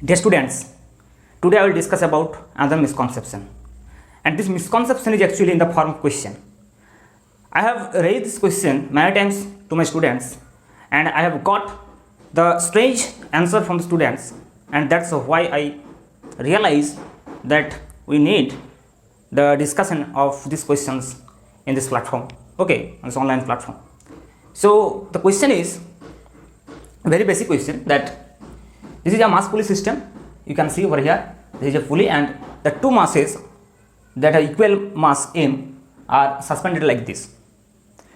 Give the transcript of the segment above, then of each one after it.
Dear students, today I will discuss about another misconception, and this misconception is actually in the form of question. I have raised this question many times to my students, and I have got the strange answer from the students, and that's why I realize that we need the discussion of these questions in this platform, okay, on this online platform. So the question is a very basic question, that this is a mass pulley system. You can see over here, this is a pulley, and the two masses that are equal mass m are suspended like this.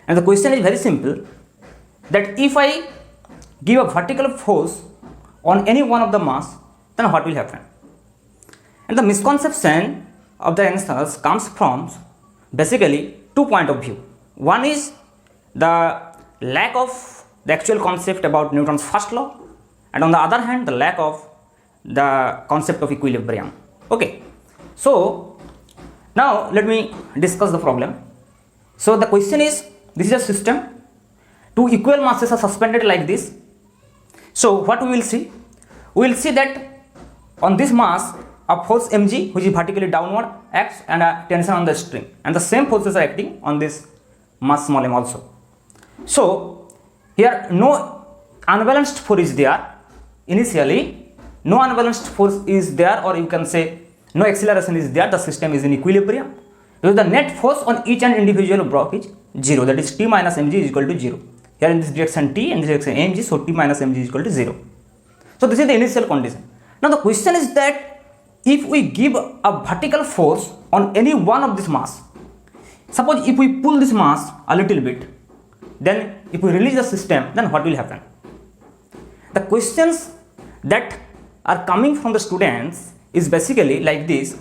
And the question is very simple, that if I give a vertical force on any one of the mass, then what will happen? And the misconception of the answers comes from basically two points of view. One is the lack of the actual concept about Newton's first law, and on the other hand, the lack of the concept of equilibrium. Okay, so now let me discuss the problem. So the question is, this is a system, two equal masses are suspended like this. So what we will see? We will see that on this mass a force mg, which is vertically downward, acts, and a tension on the string, and the same forces are acting on this mass small m also. So here no unbalanced force is there. Initially no unbalanced force is there, or you can say no acceleration is there. The system is in equilibrium, because the net force on each and individual block is 0, that is t minus mg is equal to 0. Here in this direction t, in this direction mg, so t minus mg is equal to 0. So this is the initial condition. Now the question is that if we give a vertical force on any one of this mass, suppose if we pull this mass a little bit, then if we release the system, then what will happen? The questions that are coming from the students is basically like this: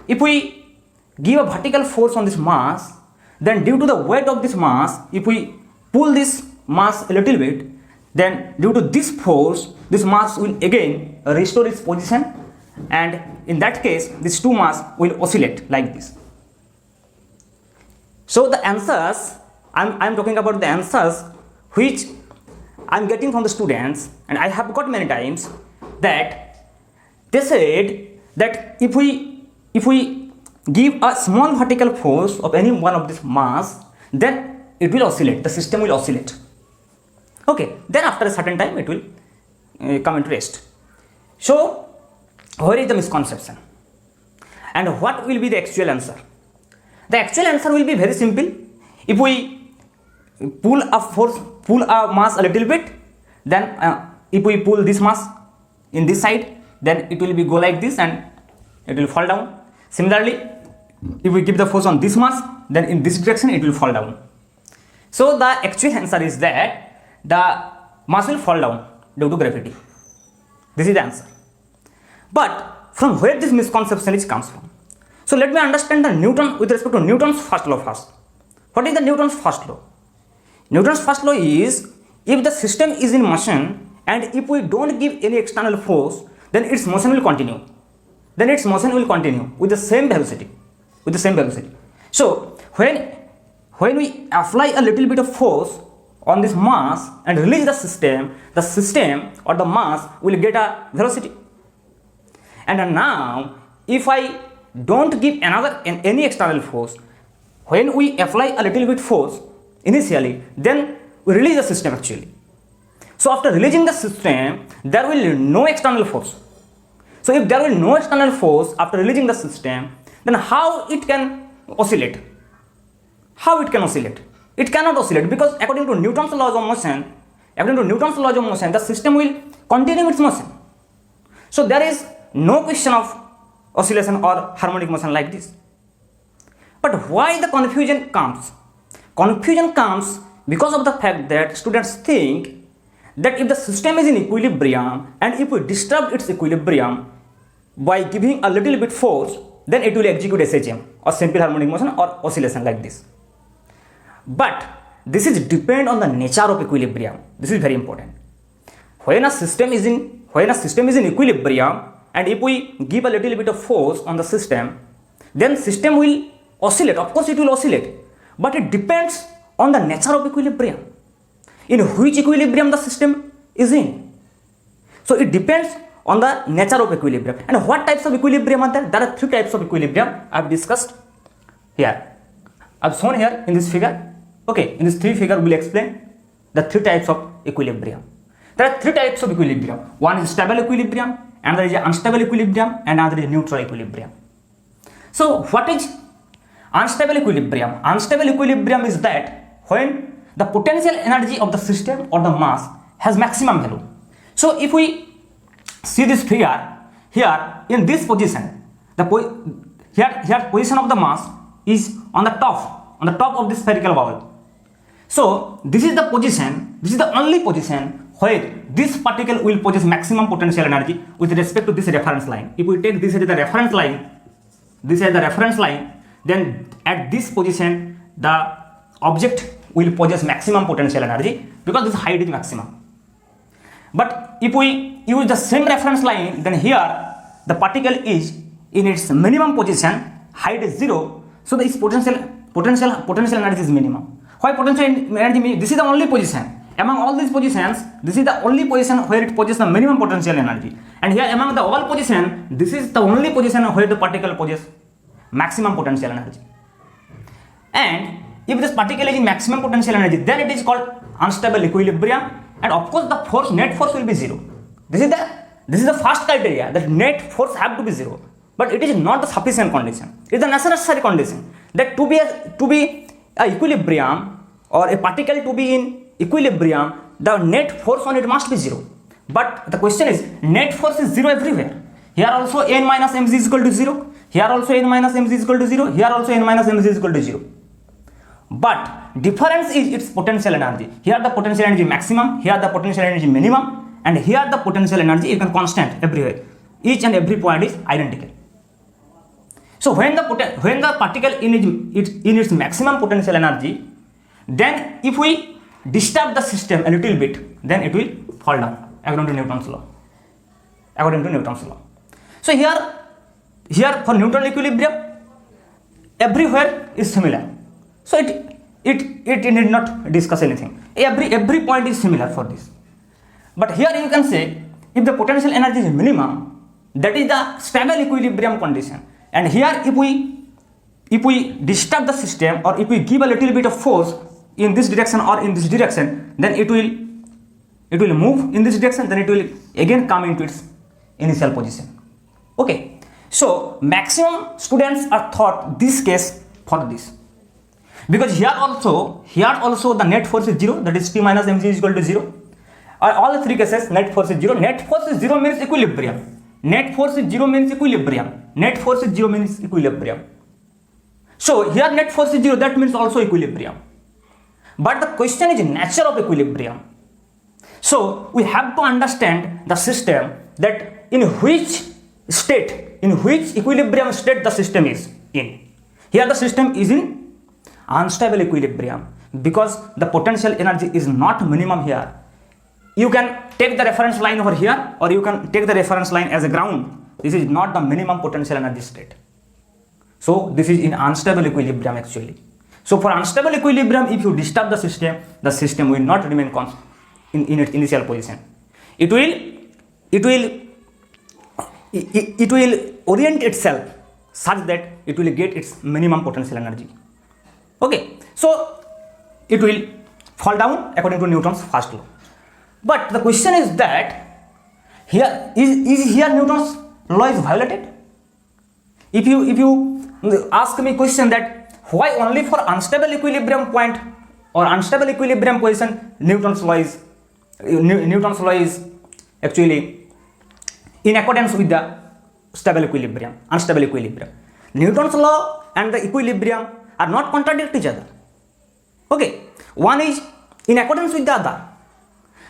if we give a vertical force on this mass, then due to the weight of this mass, if we pull this mass a little bit, then due to this force, this mass will again restore its position, and in that case these two mass will oscillate like this. So the answers, I'm talking about the answers which I'm getting from the students, and I have got many times, that they said that if we give a small vertical force of any one of this mass, then it will oscillate, the system will oscillate. Okay, then after a certain time it will come into rest. So where is the misconception, and what will be the actual answer? The actual answer will be very simple. If we pull a mass a little bit, then if we pull this mass in this side, then it will be go like this and it will fall down. Similarly, if we give the force on this mass, then in this direction it will fall down. So the actual answer is that the mass will fall down due to gravity. This is the answer. But from where this misconception comes from? So let me understand the Newton with respect to Newton's first law first. What is the Newton's first law? Newton's first law is, if the system is in motion and if we don't give any external force, then its motion will continue. Then its motion will continue with the same velocity. So when we apply a little bit of force on this mass and release the system or the mass will get a velocity. And now if I don't give any external force, when we apply a little bit force initially, then we release the system actually. So after releasing the system, there will be no external force. So if there will be no external force after releasing the system, then how it can oscillate? How it can oscillate? It cannot oscillate, because according to Newton's laws of motion, the system will continue its motion. So there is no question of oscillation or harmonic motion like this. But why the confusion comes? Confusion comes because of the fact that students think that if the system is in equilibrium and if we disturb its equilibrium by giving a little bit force, then it will execute SHM or simple harmonic motion or oscillation like this. But this is depend on the nature of equilibrium. This is very important. When a system is in equilibrium and if we give a little bit of force on the system, then system will oscillate. Of course it will oscillate, but it depends on the nature of equilibrium, in which equilibrium the system is in. So it depends on the nature of equilibrium. And what types of equilibrium are there? There are 3 types of equilibrium I have discussed here. I have shown here in this figure. Okay, in this 3 figure we will explain the 3 types of equilibrium. There are 3 types of equilibrium. One is stable equilibrium, another is unstable equilibrium, and another is neutral equilibrium. So what is unstable equilibrium? Unstable equilibrium is that when the potential energy of the system or the mass has maximum value. So if we see this figure here, in this position, here position of the mass is on the top of this spherical ball. So this is the position, this is the only position where this particle will possess maximum potential energy with respect to this reference line. If we take this as the reference line, then at this position the object will possess maximum potential energy because this height is maximum. But if we use the same reference line, then here the particle is in its minimum position, height is 0, so this potential energy is minimum. Why potential energy means this is the only position among all these positions, this is the only position where it possesses the minimum potential energy, and here among the all position, this is the only position where the particle possesses maximum potential energy. And if this particle is in maximum potential energy, then it is called unstable equilibrium, and of course the net force will be 0. This is the first criteria, that net force have to be 0, but it is not the sufficient condition. It is the necessary condition that to be a equilibrium, or a particle to be in equilibrium, the net force on it must be 0. But the question is, net force is 0 everywhere. Here also n minus mg is equal to 0. Here also n minus mg is equal to 0. Here also n minus mg is equal to 0. But difference is its potential energy. Here the potential energy maximum, here the potential energy minimum, and here the potential energy is constant everywhere. Each and every point is identical. So when the particle in its maximum potential energy, then if we disturb the system a little bit, then it will fall down according to Newton's law. So here for neutral equilibrium, everywhere is similar. So it need not discuss anything. Every point is similar for this. But here you can say, if the potential energy is minimum, that is the stable equilibrium condition. And here if we disturb the system, or if we give a little bit of force in this direction or in this direction, then it will move in this direction, then it will again come into its initial position. Okay, so maximum students are taught this case for this, because here also the net force is 0, that is T minus mg is equal to 0. All the 3 cases net force is 0. Net force is 0 means equilibrium. Net force is 0 means equilibrium. So here net force is 0, that means also equilibrium. But the question is nature of equilibrium. So we have to understand the system, that in which equilibrium state the system is in. Here the system is in unstable equilibrium, because the potential energy is not minimum here. You can take the reference line over here, or you can take the reference line as a ground. This is not the minimum potential energy state. So this is in unstable equilibrium actually. So for unstable equilibrium, if you disturb the system will not remain constant in its initial position. It will orient itself such that it will get its minimum potential energy. Okay, so it will fall down according to Newton's first law. But the question is that here is Newton's law is violated? If you ask me question that why only for unstable equilibrium point or unstable equilibrium position Newton's law is actually in accordance with the unstable equilibrium. Newton's law and the equilibrium are not contradict each other. Okay, one is in accordance with the other.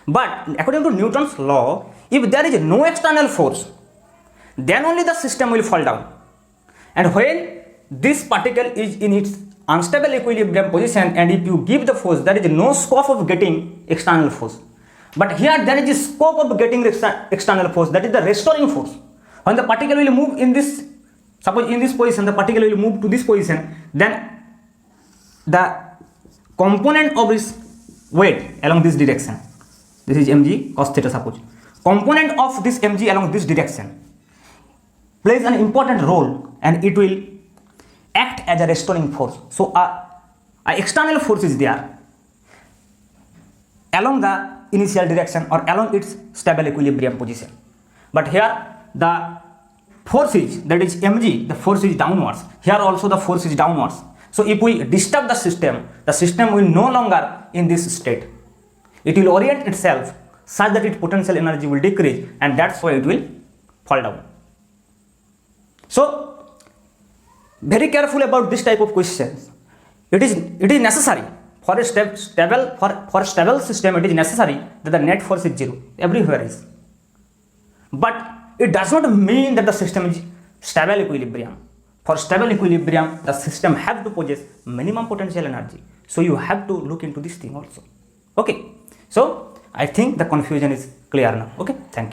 But according to Newton's law, if there is no external force, then only the system will fall down. And when this particle is in its unstable equilibrium position, and if you give the force, there is no scope of getting external force. But here there is a scope of getting external force, that is the restoring force. When the particle will move in this, suppose in this position, the particle will move to this position, then the component of its weight along this direction, this is mg cos theta suppose, component of this mg along this direction plays an important role, and it will act as a restoring force. So a external force is there along the initial direction or along its stable equilibrium position, but here the force is, that is mg, the force is downwards. Here also the force is downwards. So if we disturb the system will no longer in this state. It will orient itself such that its potential energy will decrease, and that's why it will fall down. So very careful about this type of questions. It is necessary for a stable system. It is necessary that the net force is zero everywhere is, but it does not mean that the system is stable equilibrium. For stable equilibrium, the system have to possess minimum potential energy. So you have to look into this thing also. Okay. So I think the confusion is clear now. Okay. Thank you.